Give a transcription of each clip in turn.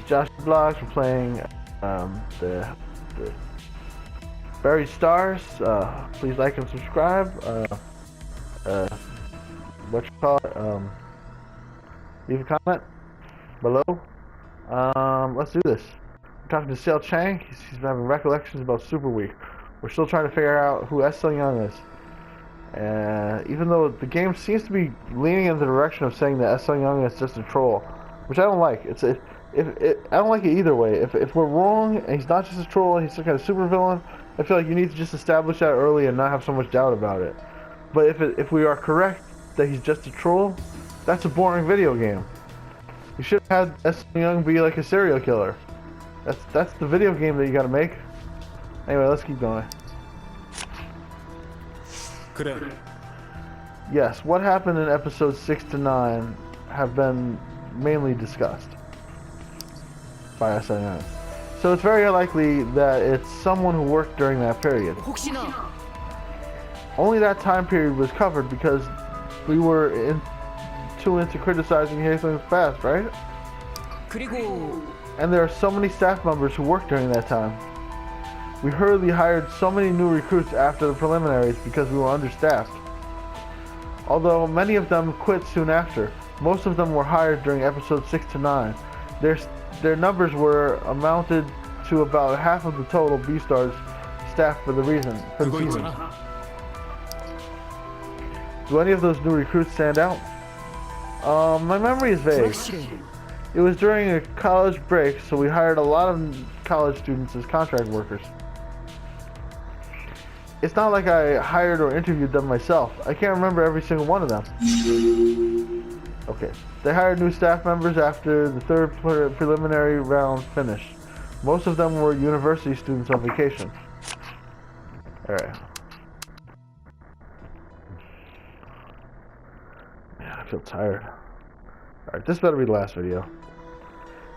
Joshyblogz. We're playing the Buried Stars. Please like and subscribe. What you call it? Leave a comment below. Let's do this. I'm talking to Sale Chang. He's been having recollections about Super Week. We're still trying to figure out who S. Young is. And even though the game seems to be leaning in the direction of saying that S. Young is just a troll, which I don't like. I don't like it either way. If we're wrong and he's not just a troll and he's some kind of super villain, I feel like you need to just establish that early and not have so much doubt about it. But if we are correct that he's just a troll, that's a boring video game. You should have had S. Young be like a serial killer. That's the video game that you gotta make. Anyway, let's keep going. Yes, what happened in episodes 6 to 9 have been mainly discussed by S. Young. So it's very likely that it's someone who worked during that period. Only that time period was covered because we were too into criticizing Haesung's past, right? And there are so many staff members who worked during that time. We hurriedly hired so many new recruits after the preliminaries because we were understaffed. Although many of them quit soon after, most of them were hired during episodes 6 to 9. Their numbers were amounted to about half of the total B-Stars staff for the season. Do any of those new recruits stand out? My memory is vague. It was during a college break, so we hired a lot of college students as contract workers. It's not like I hired or interviewed them myself. I can't remember every single one of them. Okay. They hired new staff members after the third preliminary round finished. Most of them were university students on vacation. Alright. Man, I feel tired. Alright, this better be the last video.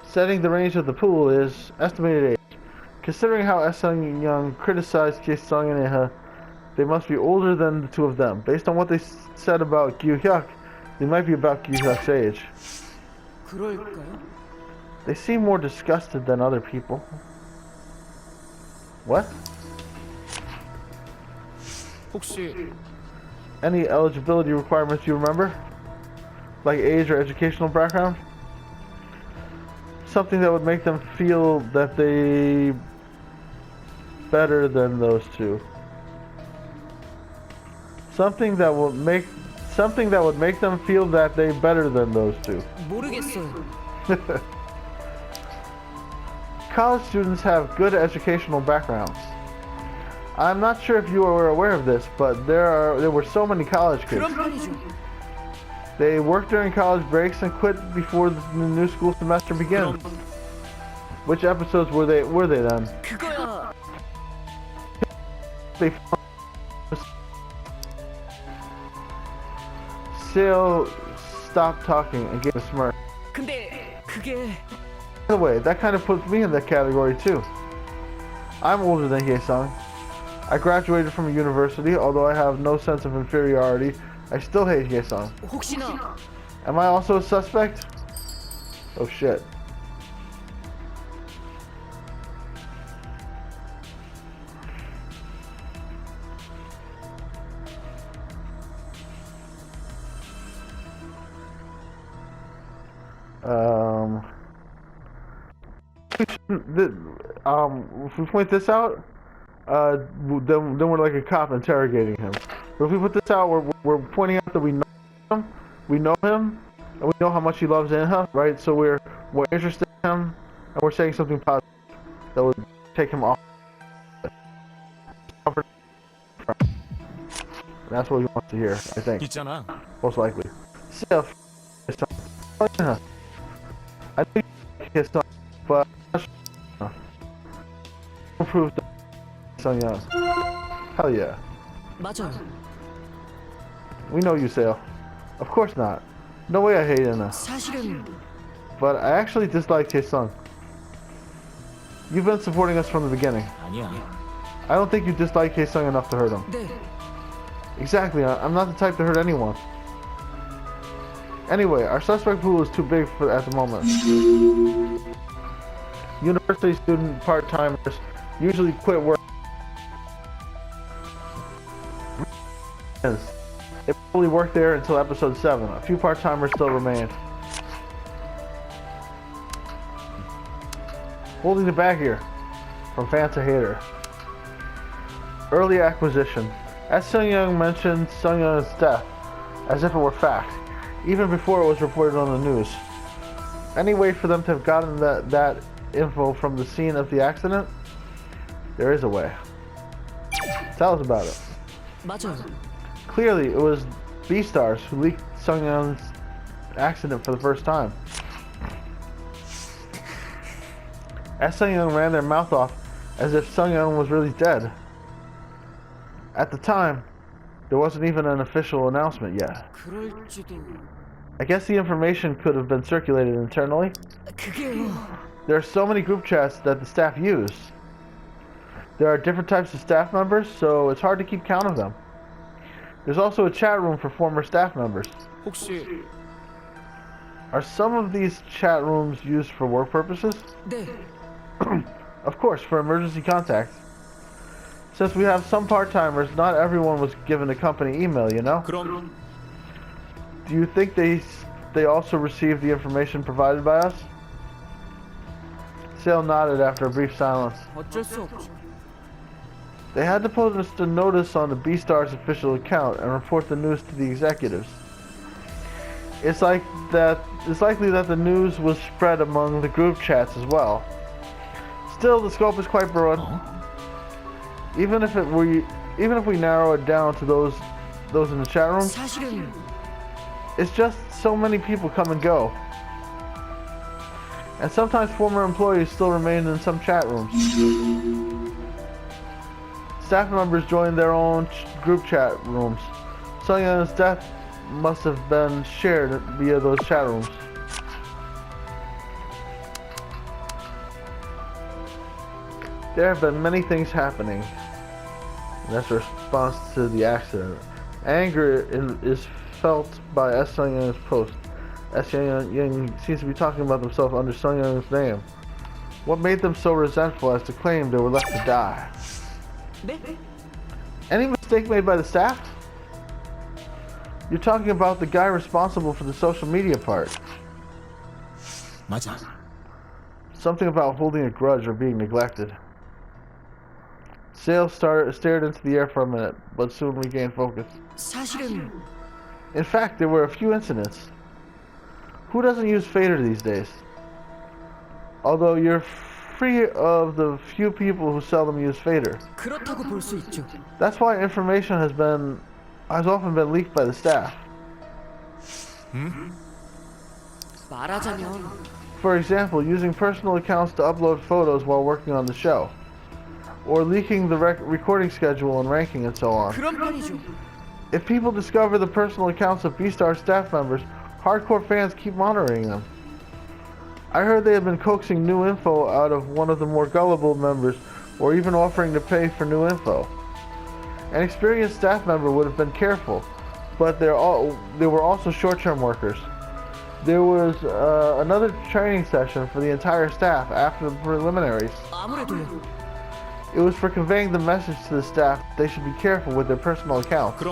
Setting the range of the pool is estimated age. Considering how S. Young criticized Haesung and Eha, they must be older than the two of them. Based on what they said about Gyu-hyuk, they might be about Gyu-hyuk's age. They seem more disgusted than other people. What? Any eligibility requirements you remember? Like age or educational background? Something that would make them feel that they better than those two. Something that would make them feel that they better than those two. College students have good educational backgrounds. I'm not sure if you are aware of this, but there were so many college kids. They worked during college breaks and quit before the new school semester begins. Which episodes were they then? Sale stopped talking and gave a smirk. By the way, that kind of puts me in that category too. I'm older than Haesung. I graduated from a university, although I have no sense of inferiority. I still hate Haesung. Am I also a suspect? Oh shit. If we point this out, then we're like a cop interrogating him. But if we put this out, we're pointing out that we know him, and we know how much he loves Inha, right? So we're interested in him, and we're saying something positive that would take him off. And that's what he wants to hear, I think. Most likely. So, I think his son, but prove that Son Young. Hell yeah. We know you, Sale. Of course not. No way I hate Inna. But I actually dislike Haesung. You've been supporting us from the beginning. I don't think you dislike Haesung enough to hurt him. Exactly, I'm not the type to hurt anyone. Anyway, our suspect pool is too big at the moment. University student part-timers usually quit work. They probably worked there until episode 7. A few part-timers still remain. Holding the bag here. From fan to hater. Early acquisition. As Sung-young mentioned Sung-young's death, as if it were fact, even before it was reported on the news. Any way for them to have gotten that info from the scene of the accident? There is a way. Tell us about it. Clearly, it was B-Stars who leaked Sung-young's accident for the first time. As Sung-young ran their mouth off as if Sung-young was really dead. At the time, there wasn't even an official announcement yet. I guess the information could have been circulated internally. There are so many group chats that the staff use. There are different types of staff members, so it's hard to keep count of them. There's also a chat room for former staff members. Are some of these chat rooms used for work purposes? Of course, for emergency contacts. Since we have some part-timers, not everyone was given a company email, you know? Do you think they also received the information provided by us? Sale nodded after a brief silence. They had to post a notice on the B-Stars official account and report the news to the executives. It's likely that the news was spread among the group chats as well. Still, the scope is quite broad. Even if we narrow it down to those in the chat room, it's just so many people come and go. And sometimes former employees still remain in some chat rooms. Staff members join their own group chat rooms. Sung-young's death must have been shared via those chat rooms. There have been many things happening. And that's a response to the accident. Anger is felt by S. Sung-young's post. S. Sung-young seems to be talking about themselves under Sung-young's name. What made them so resentful as to claim they were left to die? Any mistake made by the staff? You're talking about the guy responsible for the social media part. Something about holding a grudge or being neglected. Sale stared into the air for a minute, but soon regained focus. In fact, there were a few incidents. Who doesn't use Fader these days? Although you're free of the few people who seldom use Fader. That's why information has often been leaked by the staff. For example, using personal accounts to upload photos while working on the show. Or leaking the recording schedule and ranking and so on. If people discover the personal accounts of B-Star staff members, hardcore fans keep monitoring them. I heard they have been coaxing new info out of one of the more gullible members, or even offering to pay for new info. An experienced staff member would have been careful, but they were also short-term workers. There was another training session for the entire staff after the preliminaries. It was for conveying the message to the staff that they should be careful with their personal accounts.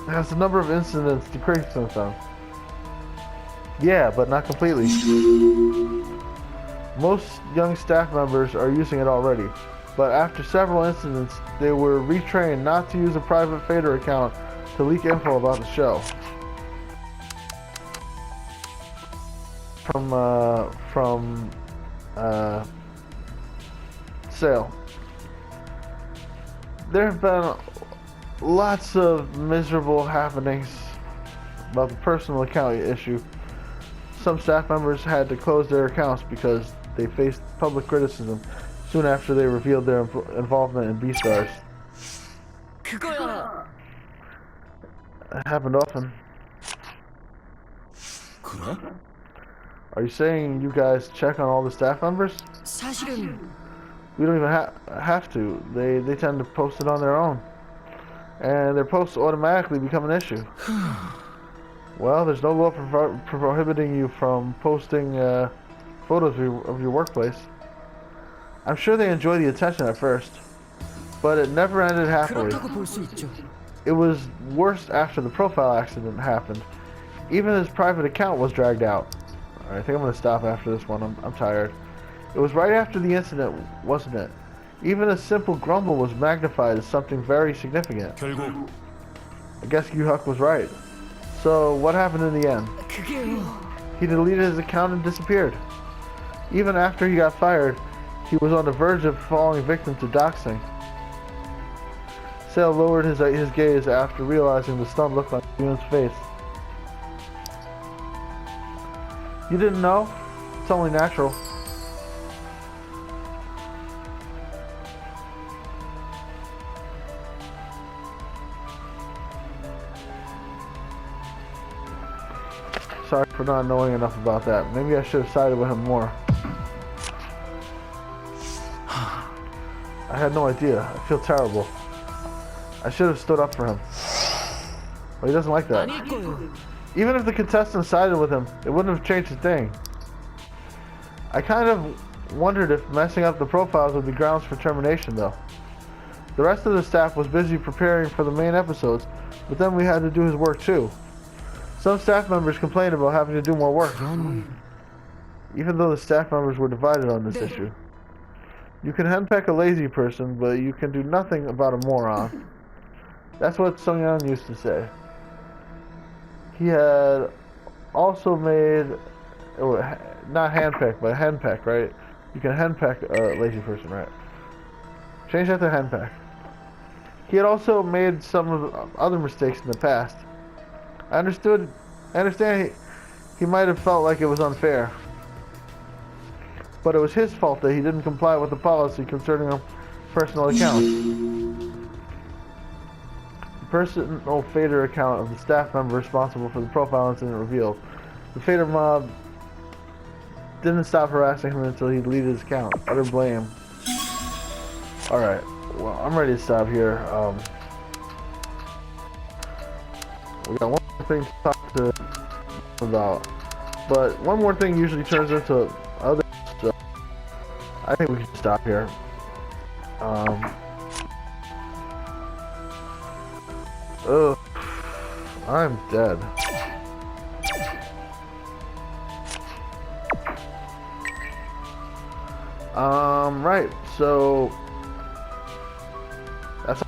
Has the number of incidents decreased since then? Yeah, but not completely. Most young staff members are using it already, but after several incidents, they were retrained not to use a private Fader account to leak info about the show. From Sale. There have been lots of miserable happenings about the personal account issue. Some staff members had to close their accounts because they faced public criticism soon after they revealed their involvement in B-Stars. It happened often. Are you saying you guys check on all the staff members? We don't even have to. They tend to post it on their own. And their posts automatically become an issue. Well, there's no law prohibiting you from posting photos of your workplace. I'm sure they enjoy the attention at first, but it never ended happily. It was worse after the profile accident happened. Even his private account was dragged out. Alright, I think I'm gonna stop after this one. I'm tired. It was right after the incident, wasn't it? Even a simple grumble was magnified as something very significant. I guess Yuhuk was right. So, what happened in the end? He deleted his account and disappeared. Even after he got fired, he was on the verge of falling victim to doxing. Sale lowered his gaze after realizing the stunned look on Yoon's face. You didn't know? It's only natural. Sorry for not knowing enough about that. Maybe I should have sided with him more. I had no idea. I feel terrible. I should have stood up for him. But he doesn't like that. Even if the contestant sided with him, it wouldn't have changed a thing. I kind of wondered if messing up the profiles would be grounds for termination, though. The rest of the staff was busy preparing for the main episodes, but then we had to do his work too. Some staff members complained about having to do more work, even though the staff members were divided on this issue. You can henpeck a lazy person, but you can do nothing about a moron. That's what Sung-yeon used to say. He had also made, not handpeck, but henpeck, right? You can henpeck a lazy person, right? Change that to henpeck. He had also made some of other mistakes in the past. I understand he might have felt like it was unfair. But it was his fault that he didn't comply with the policy concerning a personal account. The personal Fader account of the staff member responsible for the profile incident revealed. The Fader mob didn't stop harassing him until he deleted his account. Utter blame. Alright, well, I'm ready to stop here. We got one more thing to talk to about. But one more thing usually turns into other stuff. I think we can stop here. Ugh. I'm dead. Right, so that's all.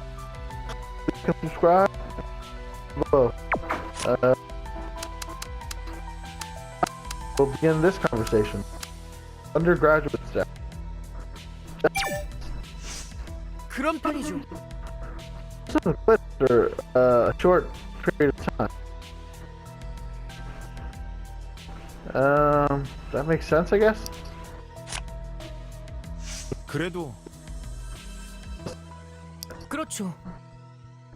You can subscribe. We'll begin this conversation. Undergraduate staff. 그런 편이죠. This is a clip for a short period of time. That makes sense, I guess. 그래도 그렇죠.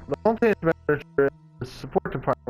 The homepage manager is the support department.